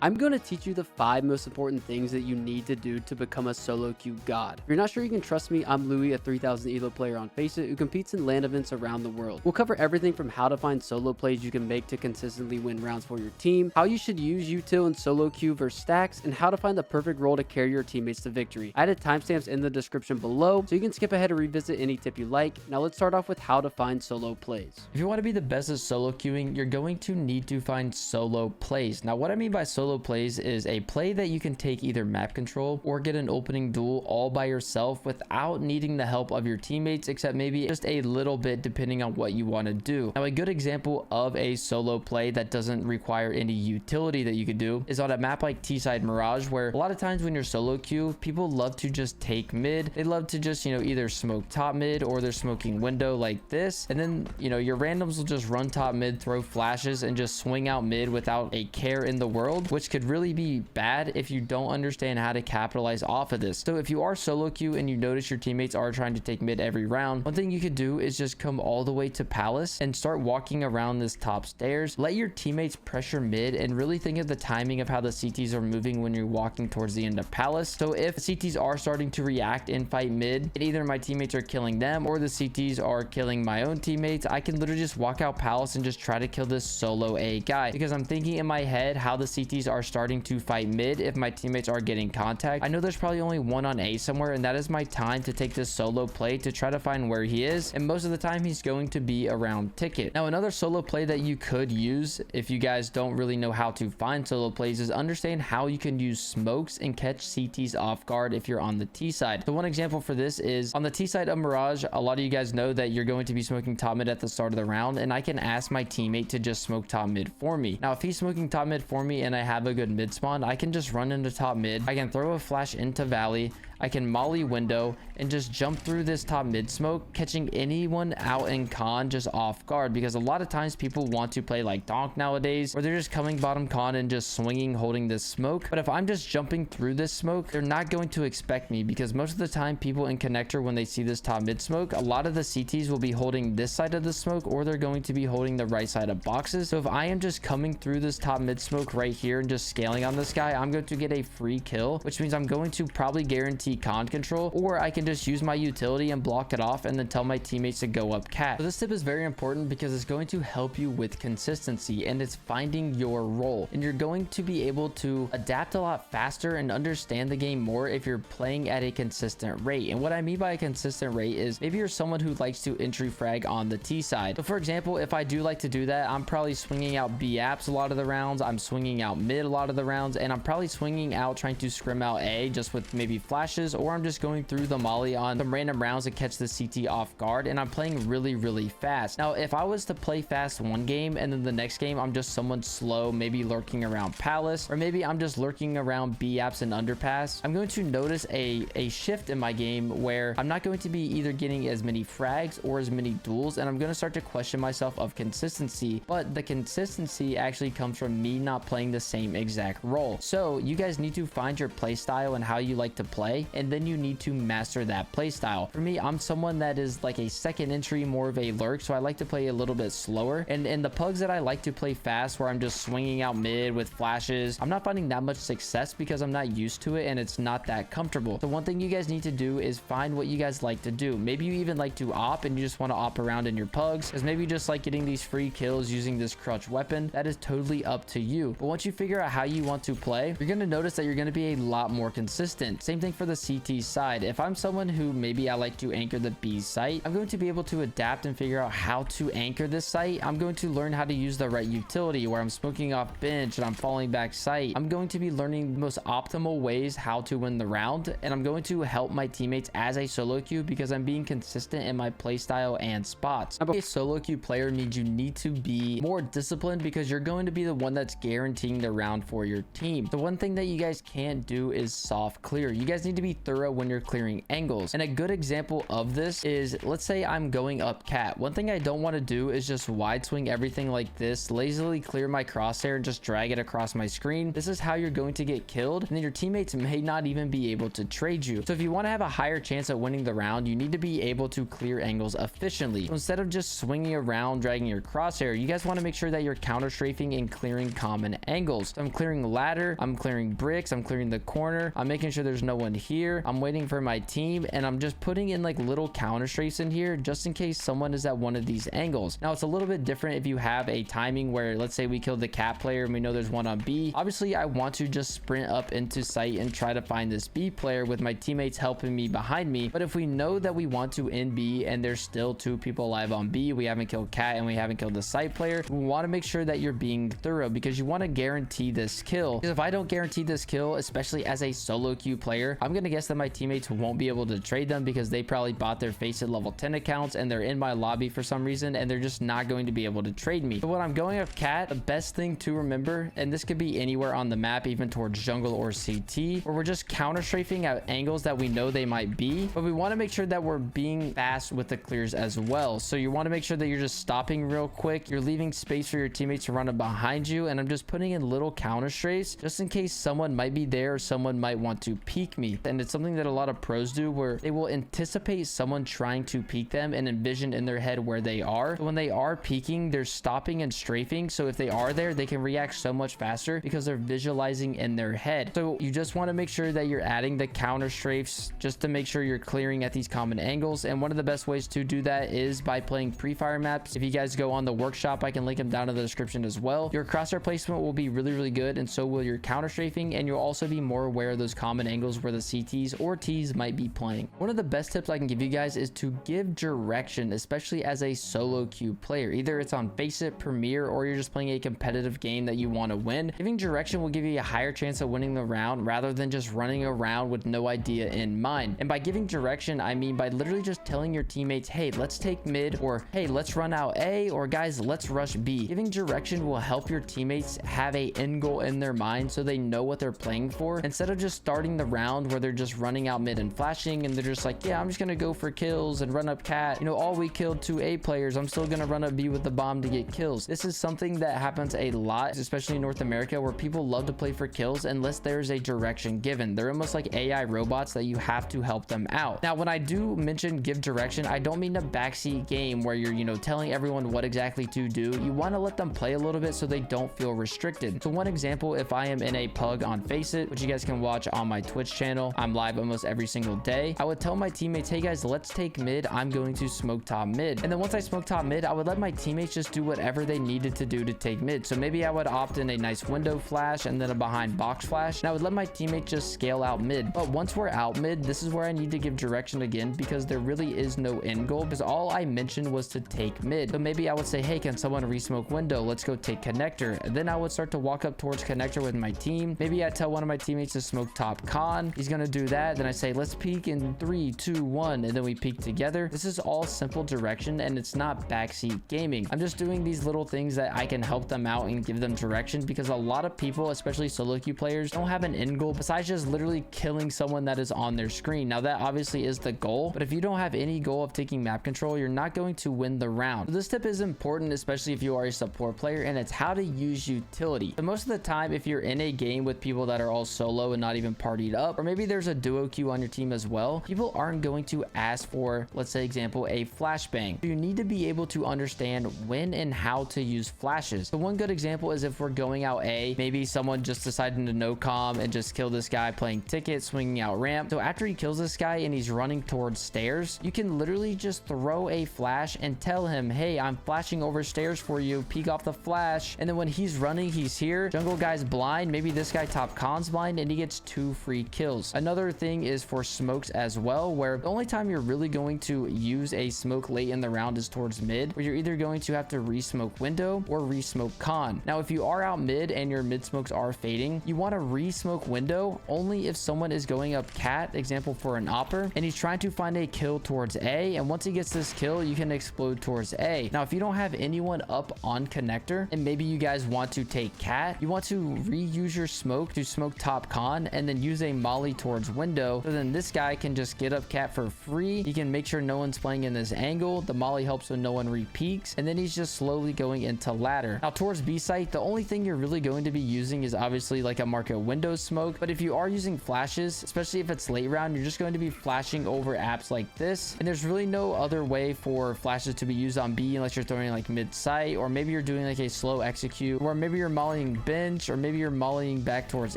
I'm going to teach you the 5 most important things that you need to do to become a solo queue god. If you're not sure you can trust me, I'm Louis, a 3000 elo player on Faceit who competes in LAN events around the world. We'll cover everything from how to find solo plays you can make to consistently win rounds for your team, how you should use util and solo queue versus stacks, and how to find the perfect role to carry your teammates to victory. I added timestamps in the description below, so you can skip ahead and revisit any tip you like. Now let's start off with how to find solo plays. If you want to be the best at solo queuing, you're going to need to find solo plays. Now what I mean by solo plays is a play that you can take either map control or get an opening duel all by yourself without needing the help of your teammates, except maybe just a little bit depending on what you want to do. Now a good example of a solo play that doesn't require any utility that you could do is on a map like T-side Mirage, where a lot of times when you're solo queue, people love to just take mid. They love to just, either smoke top mid or they're smoking window like this. And then, your randoms will just run top mid, throw flashes, and just swing out mid without a care in the world, which could really be bad if you don't understand how to capitalize off of this. So if you are solo queue and you notice your teammates are trying to take mid every round, one thing you could do is just come all the way to Palace and start walking around this top stairs. Let your teammates pressure mid and really think of the timing of how the CTs are moving when you're walking towards the end of Palace. So if the CTs are starting to react and fight mid, and either my teammates are killing them or the CTs are killing my own teammates, I can literally just walk out Palace and just try to kill this solo A guy, because I'm thinking in my head how the CTs are starting to fight mid if my teammates are getting contact. I know there's probably only one on A somewhere, and that is my time to take this solo play to try to find where he is, and most of the time he's going to be around ticket. Now another solo play that you could use if you guys don't really know how to find solo plays is understand how you can use smokes and catch CTs off guard if you're on the T side. So one example for this is on the T side of Mirage, a lot of you guys know that you're going to be smoking top mid at the start of the round, and I can ask my teammate to just smoke top mid for me. Now if he's smoking top mid for me and I have a good mid spawn, I can just run into top mid. I can throw a flash into valley. I can molly window and just jump through this top mid smoke, catching anyone out in con just off guard, because a lot of times people want to play like donk nowadays, where they're just coming bottom con and just swinging, holding this smoke. But if I'm just jumping through this smoke, they're not going to expect me, because most of the time people in connector, when they see this top mid smoke, a lot of the CTs will be holding this side of the smoke, or they're going to be holding the right side of boxes. So if I am just coming through this top mid smoke right here and just scaling on this guy, I'm going to get a free kill, which means I'm going to probably guarantee con control, or I can just use my utility and block it off and then tell my teammates to go up cat. So this tip is very important because it's going to help you with consistency, and it's finding your role, and you're going to be able to adapt a lot faster and understand the game more if you're playing at a consistent rate. And what I mean by a consistent rate is maybe you're someone who likes to entry frag on the T side. So for example, if I do like to do that, I'm probably swinging out B apps a lot of the rounds, I'm swinging out mid a lot of the rounds, and I'm probably swinging out trying to scrim out A just with maybe flashes, or I'm just going through the molly on some random rounds to catch the CT off guard, and I'm playing really fast. Now if I was to play fast one game and then the next game I'm just someone slow, maybe lurking around Palace, or maybe I'm just lurking around B apps and underpass, I'm going to notice a shift in my game where I'm not going to be either getting as many frags or as many duels, and I'm going to start to question myself of consistency. But the consistency actually comes from me not playing the same exact role. So you guys need to find your play style and how you like to play, and then you need to master that play style. For me, I'm someone that is like a second entry, more of a lurk, so I like to play a little bit slower, and in the pugs that I like to play fast, where I'm just swinging out mid with flashes, I'm not finding that much success because I'm not used to it and it's not that comfortable. So one thing you guys need to do is find what you guys like to do. Maybe you even like to op and you just want to op around in your pugs, because maybe you just like getting these free kills using this crutch weapon. That is totally up to you. But once you figure out how you want to play, you're going to notice that you're going to be a lot more consistent. Same thing for the CT side. If I'm someone who maybe I like to anchor the B site, I'm going to be able to adapt and figure out how to anchor this site. I'm going to learn how to use the right utility, where I'm smoking off bench and I'm falling back site. I'm going to be learning the most optimal ways how to win the round, and I'm going to help my teammates as a solo queue because I'm being consistent in my playstyle and spots. A solo queue player means you need to be more disciplined, because you're going to be the one that's guaranteeing the round for your team. The one thing that you guys can't do is soft clear. You guys need to be be thorough when you're clearing angles. And a good example of this is, let's say I'm going up cat. One thing I don't want to do is just wide swing everything like this, lazily clear my crosshair and just drag it across my screen. This is how you're going to get killed, and then your teammates may not even be able to trade you. So if you want to have a higher chance at winning the round, you need to be able to clear angles efficiently. So instead of just swinging around dragging your crosshair, you guys want to make sure that you're counter strafing and clearing common angles. So I'm clearing ladder, I'm clearing bricks, I'm clearing the corner, I'm making sure there's no one here, I'm waiting for my team, and I'm just putting in like little counter strafes in here just in case someone is at one of these angles. Now it's a little bit different if you have a timing where, let's say we killed the cat player and we know there's one on B. Obviously I want to just sprint up into sight and try to find this B player with my teammates helping me behind me. But if we know that we want to end B and there's still 2 people alive on B, we haven't killed cat and we haven't killed the site player, we want to make sure that you're being thorough because you want to guarantee this kill. Because if I don't guarantee this kill, especially as a solo queue player, I'm gonna guess that my teammates won't be able to trade them because they probably bought their Faceit level 10 accounts and they're in my lobby for some reason and they're just not going to be able to trade me. So when I'm going up cat, the best thing to remember, and this could be anywhere on the map, even towards jungle or CT, where we're just counter strafing at angles that we know they might be, but we want to make sure that we're being fast with the clears as well. So you want to make sure that you're just stopping real quick, you're leaving space for your teammates to run up behind you, and I'm just putting in little counter strafes just in case someone might be there or someone might want to peek me. And it's something that a lot of pros do where they will anticipate someone trying to peek them and envision in their head where they are. So when they are peeking, they're stopping and strafing, so if they are there, they can react so much faster because they're visualizing in their head. So you just want to make sure that you're adding the counter strafes just to make sure you're clearing at these common angles. And one of the best ways to do that is by playing pre-fire maps. If you guys go on the workshop, I can link them down in the description as well. Your crosshair placement will be really good, and so will your counter strafing, and you'll also be more aware of those common angles where the CTs or Ts might be playing. One of the best tips I can give you guys is to give direction, especially as a solo queue player. Either it's on Faceit, Premier, or you're just playing a competitive game that you want to win. Giving direction will give you a higher chance of winning the round rather than just running around with no idea in mind. And by giving direction, I mean by literally just telling your teammates, hey, let's take mid, or hey, let's run out A, or guys, let's rush B. Giving direction will help your teammates have a end goal in their mind so they know what they're playing for, instead of just starting the round where they're just running out mid and flashing and they're just like, yeah, I'm just gonna go for kills and run up cat. You know, all we killed 2 A players, I'm still gonna run up B with the bomb to get kills. This is something that happens a lot, especially in North America, where people love to play for kills unless there's a direction given. They're almost like AI robots that you have to help them out. Now, when I do mention give direction, I don't mean a backseat game where you're, you know, telling everyone what exactly to do. You want to let them play a little bit so they don't feel restricted. So one example, if I am in a pug on Faceit, which you guys can watch on my Twitch channel, I'm live almost every single day, I would tell my teammates, hey guys, let's take mid, I'm going to smoke top mid. And then once I smoke top mid, I would let my teammates just do whatever they needed to do to take mid. So maybe I would opt in a nice window flash and then a behind box flash, and I would let my teammates just scale out mid. But once we're out mid, this is where I need to give direction again, because there really is no end goal, because all I mentioned was to take mid. So maybe I would say, hey, can someone resmoke window? Let's go take connector. And then I would start to walk up towards connector with my team. Maybe I tell one of my teammates to smoke top con. He's gonna do that. Then I say, let's peek in 3, 2, 1, and then we peek together. This is all simple direction, and it's not backseat gaming. I'm just doing these little things that I can help them out and give them direction, because a lot of people, especially solo queue players, don't have an end goal besides just literally killing someone that is on their screen. Now that obviously is the goal, but if you don't have any goal of taking map control, you're not going to win the round. So this tip is important, especially if you are a support player, and it's how to use utility. So most of the time, if you're in a game with people that are all solo and not even partied up, or maybe there's a duo queue on your team as well, people aren't going to ask for, let's say example, a flashbang. So you need to be able to understand when and how to use flashes. So one good example is if we're going out A, maybe someone just decided to no comm and just kill this guy playing ticket, swinging out ramp. So after he kills this guy and he's running towards stairs, you can literally just throw a flash and tell him, hey, I'm flashing over stairs for you, peek off the flash. And then when he's running, he's here, jungle guy's blind, maybe this guy top con's blind, and he gets 2 free kills. Another thing is for smokes as well, where the only time you're really going to use a smoke late in the round is towards mid, where you're either going to have to re-smoke window or re-smoke con. Now if you are out mid and your mid smokes are fading, you want to re-smoke window only if someone is going up cat, example for an opper, and he's trying to find a kill towards A, and once he gets this kill, you can explode towards A. Now if you don't have anyone up on connector, and maybe you guys want to take cat, you want to reuse your smoke to smoke top con and then use a molly towards towards window. So then this guy can just get up cat for free. He can make sure no one's playing in this angle. The molly helps so no one re-peeks. And then he's just slowly going into ladder. Now towards B site, the only thing you're really going to be using is obviously like a Marco windows smoke. But if you are using flashes, especially if it's late round, you're just going to be flashing over apps like this. And there's really no other way for flashes to be used on B unless you're throwing like mid site, or maybe you're doing like a slow execute, or maybe you're mollying bench, or maybe you're mollying back towards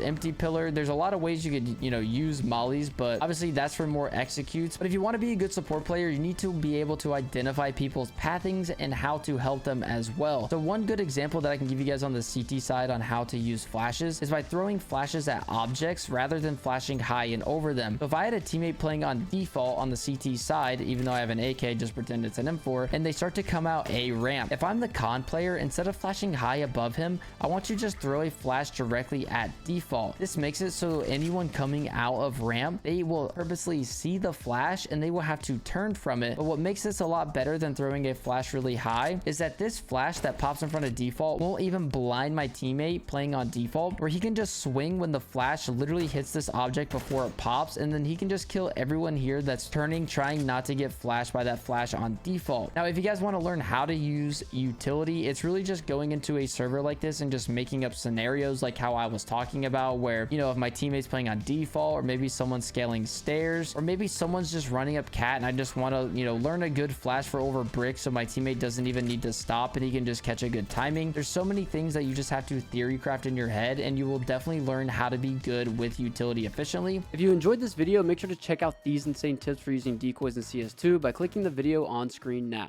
empty pillar. There's a lot of ways you could, use mollies, but obviously that's for more executes. But if you want to be a good support player, you need to be able to identify people's pathings and how to help them as well. So one good example that I can give you guys on the CT side on how to use flashes is by throwing flashes at objects rather than flashing high and over them. So if I had a teammate playing on default on the CT side, even though I have an AK, just pretend it's an M4, and they start to come out A ramp. If I'm the con player, instead of flashing high above him, I want you to just throw a flash directly at default. This makes it so anyone coming out of ramp, they will purposely see the flash and they will have to turn from it. But what makes this a lot better than throwing a flash really high is that this flash that pops in front of default won't even blind my teammate playing on default, where he can just swing when the flash literally hits this object before it pops, and then he can just kill everyone here that's turning, trying not to get flashed by that flash on default. Now, if you guys want to learn how to use utility, it's really just going into a server like this and just making up scenarios like how I was talking about, where, if my teammate's playing on default, or maybe someone's scaling stairs, or maybe someone's just running up cat and I just want to, learn a good flash for over brick so my teammate doesn't even need to stop and he can just catch a good timing. There's so many things that you just have to theory craft in your head, and you will definitely learn how to be good with utility efficiently. If you enjoyed this video, make sure to check out these insane tips for using decoys in CS2 by clicking the video on screen now.